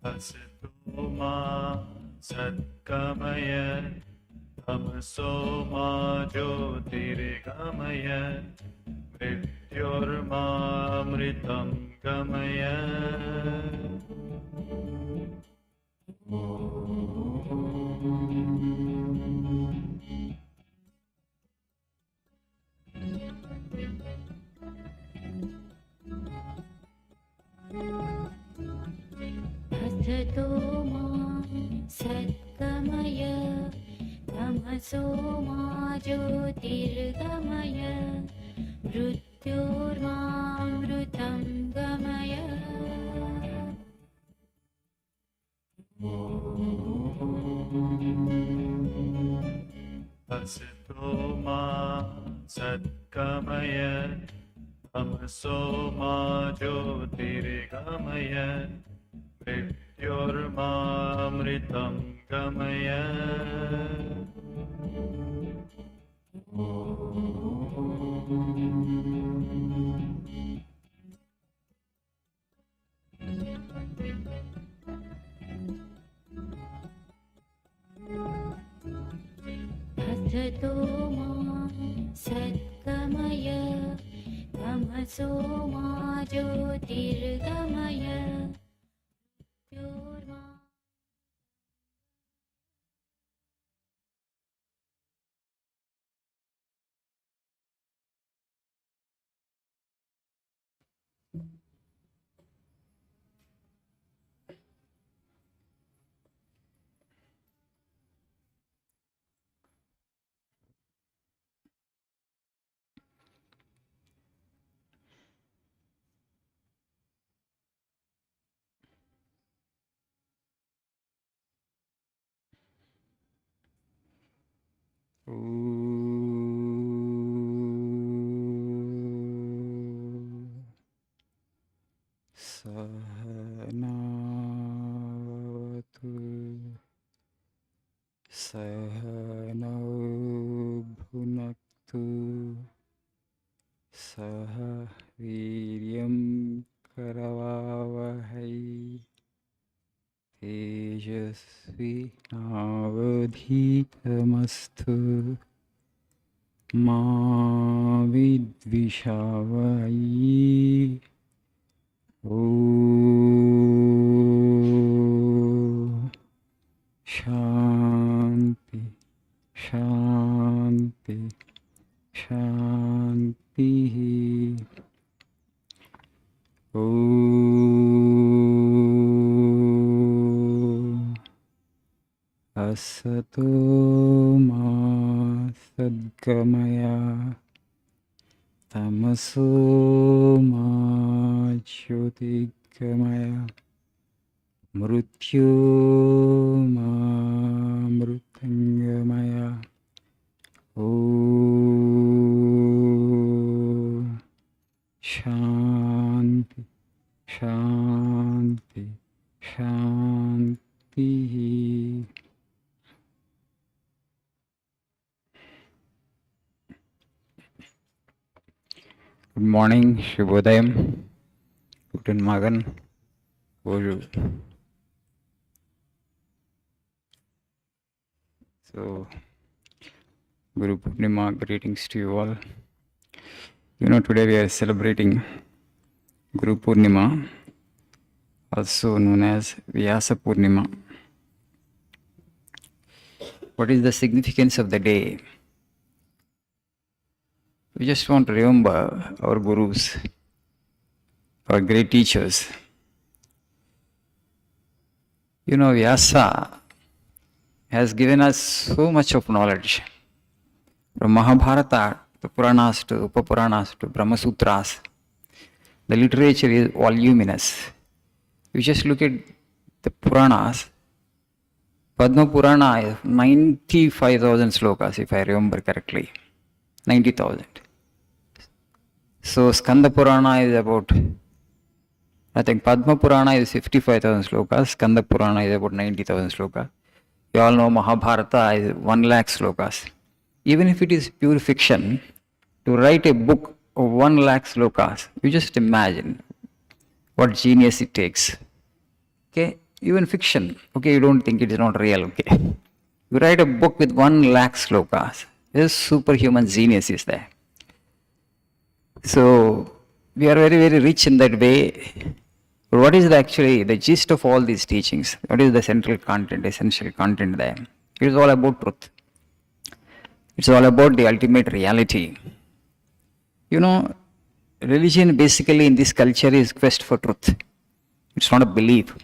Asito ma satkamaya tamso ma jyotirgamaya mrityormamritam gamaya. Asato ma satkamaya tamaso ma jyotirgamaya mrityormamritam gamaya. Asito ma satkamaya tamso ma jyotirgamaya mrityormamritam gamaya. Asato ma satkamaya tamaso ma jyotirgamaya mrityorma. Sahanavatu Sahanau Bhunaktu Saha Viryam Karavavahai Tejasvi Navadhitamastu Ma Vidvishavai. Om Shanti Shanti Shanti. Om Asato Ma Sadgamaya Tamaso ma jyotirgamaya mrityormamritangamaya. Om Shanti Shanti Shanti. Good morning, Shubhodayam, Guten Morgen, bonjour. So, Guru Purnima, greetings to you all. You know, today we are celebrating Guru Purnima, also known as Vyasa Purnima. What is the significance of the day? We just want to remember our gurus, our great teachers. You know, Vyasa has given us so much of knowledge. From Mahabharata to Puranas to Upapuranas to Brahma Sutras, the literature is voluminous. You just look at the Puranas. Padma Purana is 95,000 slokas, if I remember correctly. 90,000. So Skanda Purana is about, I think Padma Purana is 55,000 slokas, Skanda Purana is about 90,000 slokas. You all know Mahabharata is 1 lakh slokas. Even if it is pure fiction, to write a book 1 lakh slokas. You just imagine what genius it takes. Okay, even fiction. Okay, you don't think it is not real. Okay, you write a book with 1 lakh slokas. This superhuman genius is there. So we are very, very rich in that way. But what is actually the gist of all these teachings? What is the central content, essential content there? It is all about truth. It's all about the ultimate reality. You know, religion basically in this culture is quest for truth. It's not a belief.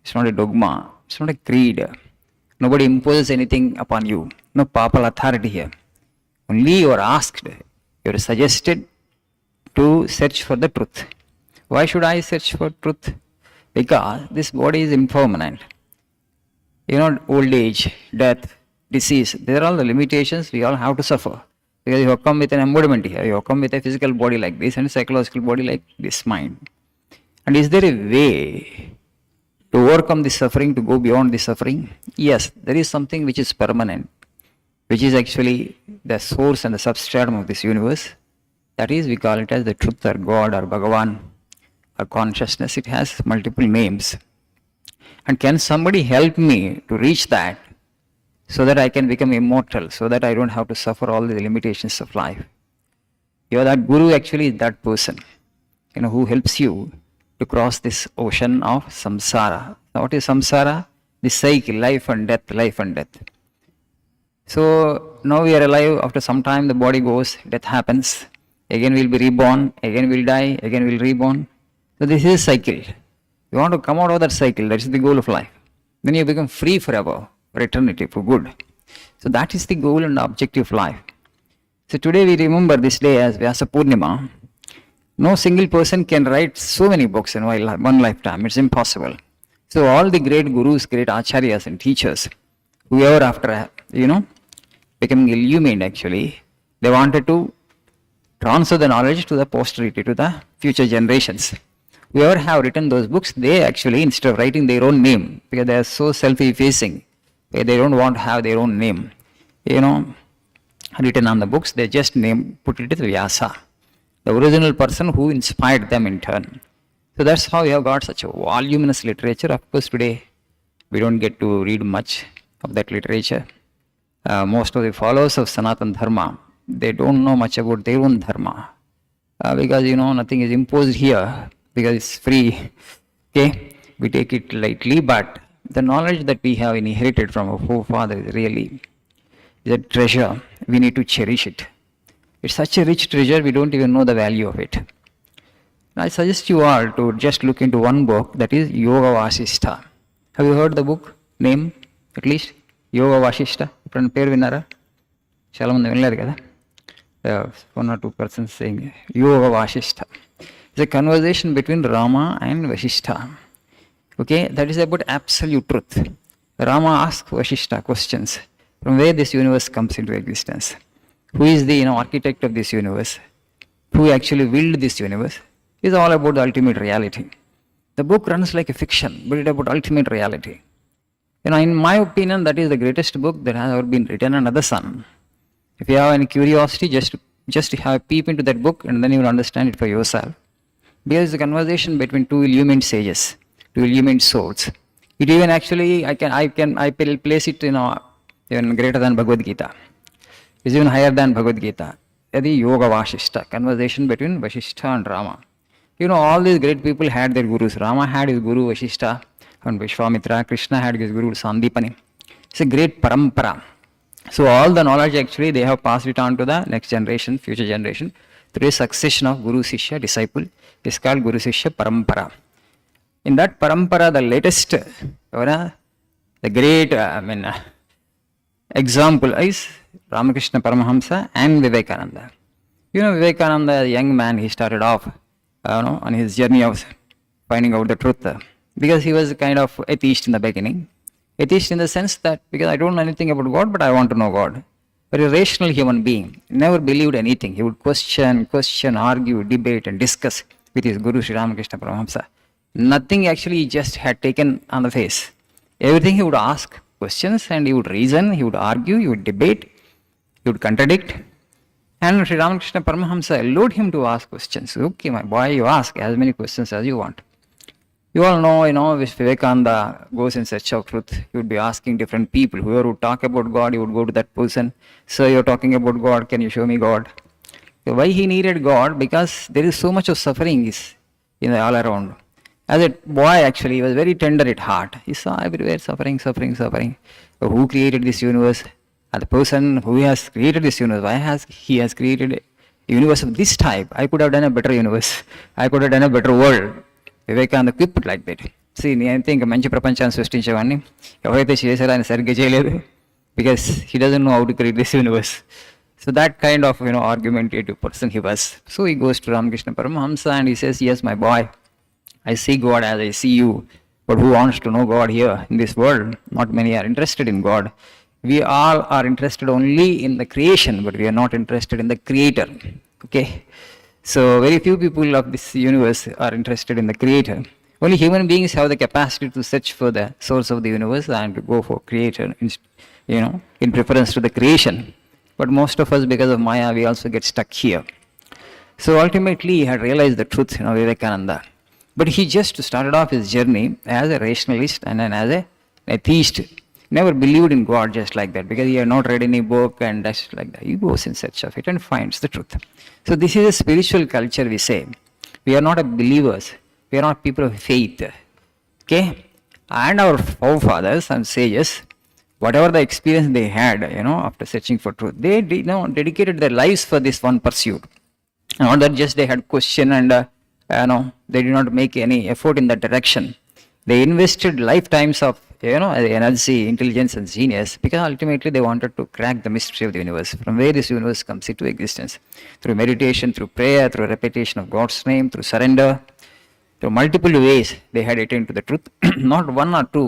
It's not a dogma. It's not a creed. Nobody imposes anything upon you. No papal authority here. Only you are asked, you are suggested to search for the truth. Why should I search for truth? Because this body is impermanent. You know, old age, death, disease, these are all the limitations we all have to suffer. Because you have come with an embodiment here, you have come with a physical body like this and a psychological body like this mind. And is there a way to overcome this suffering, to go beyond this suffering? Yes, there is something which is permanent, which is actually the source and the substratum of this universe. That is, we call it as the truth or God or Bhagavan or consciousness. It has multiple names. And can somebody help me to reach that so that I can become immortal, so that I don't have to suffer all the limitations of life? That guru actually is that person, who helps you to cross this ocean of samsara. Now, what is samsara? The cycle, life and death, life and death. So now we are alive, after some time the body goes, death happens, again we'll be reborn, again we'll die, again we'll reborn. So this is a cycle. You want to come out of that cycle, that is the goal of life. Then you become free forever, for eternity, for good. So that is the goal and objective of life. So today we remember this day as Vyasa Purnima. No single person can write so many books in one lifetime. It's impossible. So all the great gurus, great acharyas and teachers, whoever after, becoming illumined actually, they wanted to transfer the knowledge to the posterity, to the future generations. Whoever have written those books, they actually, instead of writing their own name, because they are so self-effacing, they don't want to have their own name, written on the books, they just put it as Vyasa, the original person who inspired them in turn. So that's how we have got such a voluminous literature. Of course, today we don't get to read much of that literature. Most of the followers of Sanatana Dharma, they don't know much about their own Dharma. Because, nothing is imposed here, because it's free. Okay, we take it lightly, but the knowledge that we have inherited from our forefathers really is a treasure. We need to cherish it. It's such a rich treasure, we don't even know the value of it. I suggest you all to just look into one book, that is Yoga Vasishtha. Have you heard the book name at least? Yoga Vasishtha. Peru vinnara? Chaala mandi vinnaleru kada. One or two persons saying Yoga Vasishtha. It's a conversation between Rama and Vasishtha. Okay, that is about absolute truth. Rama asks Vasishtha questions. From where this universe comes into existence? Who is the architect of this universe? Who actually willed this universe? It's all about the ultimate reality. The book runs like a fiction, but it's about ultimate reality. In my opinion, that is the greatest book that has ever been written under the sun. If you have any curiosity, just have a peep into that book, and then you will understand it for yourself. Because it's a conversation between two illumined sages, two illumined souls. It even actually, I place it even greater than Bhagavad Gita. It's even higher than Bhagavad Gita. The Yoga Vasishtha, conversation between Vasishtha and Rama. All these great people had their gurus. Rama had his guru Vasishtha and Vishwamitra. Krishna had his guru Sandipani. It's a great parampara. So all the knowledge actually they have passed it on to the next generation, future generation, through a succession of Guru Sishya, disciple. It's called Guru Sishya Parampara. In that parampara, the latest, the great example is Ramakrishna Paramahamsa and Vivekananda. Vivekananda, a young man, he started off on his journey of finding out the truth, because he was a kind of atheist in the beginning. Atheist in the sense that, because I don't know anything about God, but I want to know God. But a rational human being, never believed anything. He would question, argue, debate and discuss with his Guru Sri Ramakrishna Paramahamsa. Nothing actually he just had taken on the face. Everything he would ask questions and he would reason, he would argue, he would debate, he would contradict, And Sri Ramakrishna Paramahamsa allowed him to ask questions. Okay, my boy, you ask as many questions as you want. You all know, if Vivekananda goes in search of truth, he would be asking different people. Whoever would talk about God, he would go to that person. Sir, you're talking about God, can you show me God? So why he needed God? Because there is so much of suffering is all around. As a boy, actually, he was very tender at heart. He saw everywhere suffering, suffering, suffering. So who created this universe? And the person who has created this universe, why has he has created a universe of this type? I could have done a better universe. I could have done a better world. Vivekananda quip like that. నేనైతే ఇంకా మంచి ప్రపంచాన్ని సృష్టించేవాడిని. ఎవరైతే చేశారో ఆయన సరిగ్గా చేయలేదు. Because he doesn't know how to create this universe. So that kind of argumentative person he was. So he goes to Ramakrishna Paramahamsa and he says, yes, my boy, I see God as I see you. But who wants to know God here in this world? Not many are interested in God. We all are interested only in the creation, but we are not interested in the creator. Okay? So very few people of this universe are interested in the creator. Only human beings have the capacity to search for the source of the universe and to go for creator, in preference to the creation. But most of us, because of Maya, we also get stuck here. So ultimately, he had realized the truth, Vivekananda. But he just started off his journey as a rationalist and then as an atheist. Never believed in God just like that, because he had not read any book and just like that. He goes in search of it and finds the truth. So this is a spiritual culture, we say. We are not believers. We are not people of faith. Okay? And our forefathers and sages, whatever the experience they had, after searching for truth, they dedicated their lives for this one pursuit. Not that just they had question and, they did not make any effort in that direction. They invested lifetimes of, energy, intelligence and genius, because ultimately they wanted to crack the mystery of the universe, from where this universe comes into existence. Through meditation, through prayer, through repetition of God's name, through surrender, through multiple ways they had attained to the truth. Not one or two.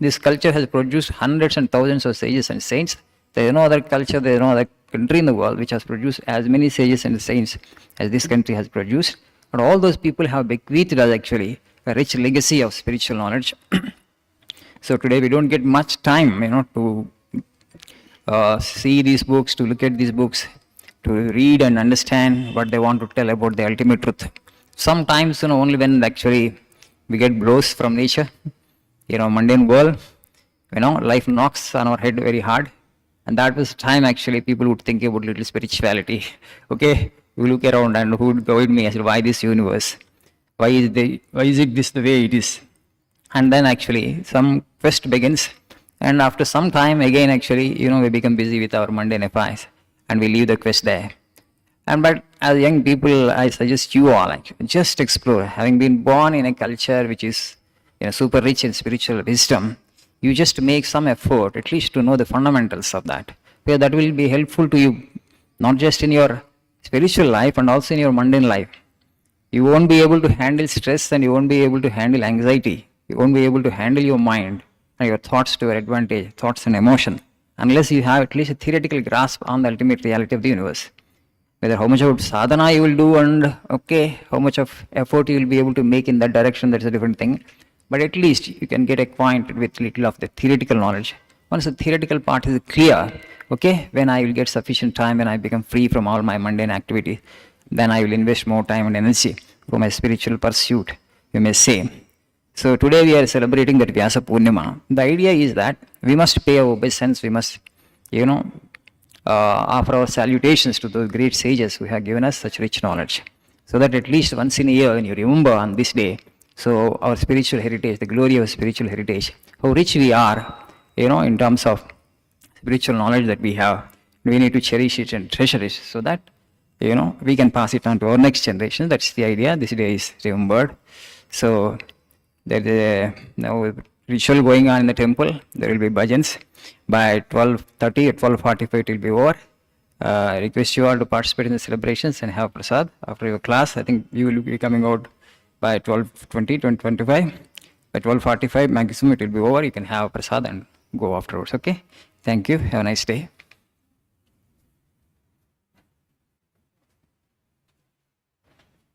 This culture has produced hundreds and thousands of sages and saints. There is no other culture, there is no other country in the world which has produced as many sages and saints as this country has produced. And all those people have bequeathed us actually a rich legacy of spiritual knowledge. So today we don't get much time, to see these books, to look at these books, to read and understand what they want to tell about the ultimate truth. Sometimes, only when actually we get blows from nature, mundane world, life knocks on our head very hard. And that was time actually people would think about little spirituality. Okay, we look around and who would guide me as to why this universe? Why is it this the way it is? And then actually some quest begins. And after some time again actually, we become busy with our mundane affairs and we leave the quest there. But as young people, I suggest you all actually just explore. Having been born in a culture which is super rich in spiritual wisdom, you just make some effort at least to know the fundamentals of that. Because that will be helpful to you, not just in your spiritual life and also in your mundane life. You won't be able to handle stress and you won't be able to handle anxiety. You won't be able to handle your mind and your thoughts to your advantage, thoughts and emotion, unless you have at least a theoretical grasp on the ultimate reality of the universe. Whether how much of sadhana you will do and how much of effort you will be able to make in that direction, that's a different thing. But at least you can get acquainted with little of the theoretical knowledge. Once the theoretical part is clear, when I will get sufficient time, when I become free from all my mundane activities, then I will invest more time and energy for my spiritual pursuit, you may say. So today we are celebrating that Vyasa Purnima. The idea is that we must pay our obeisance, we must, offer our salutations to those great sages who have given us such rich knowledge. So that at least once in a year, when you remember on this day, so our spiritual heritage, the glory of spiritual heritage, how rich we are, in terms of spiritual knowledge that we have, we need to cherish it and treasure it so that, we can pass it on to our next generation. That's the idea. This day is remembered. So there is a ritual going on in the temple. There will be bhajans. By 12:30 at 12:45 it will be over. I request you all to participate in the celebrations and have prasad after your class. I think you will be coming out by 12:20, 12:25. By 12:45 maximum it will be over. You can have prasad and go afterwards. Okay. Thank you. Have a nice day.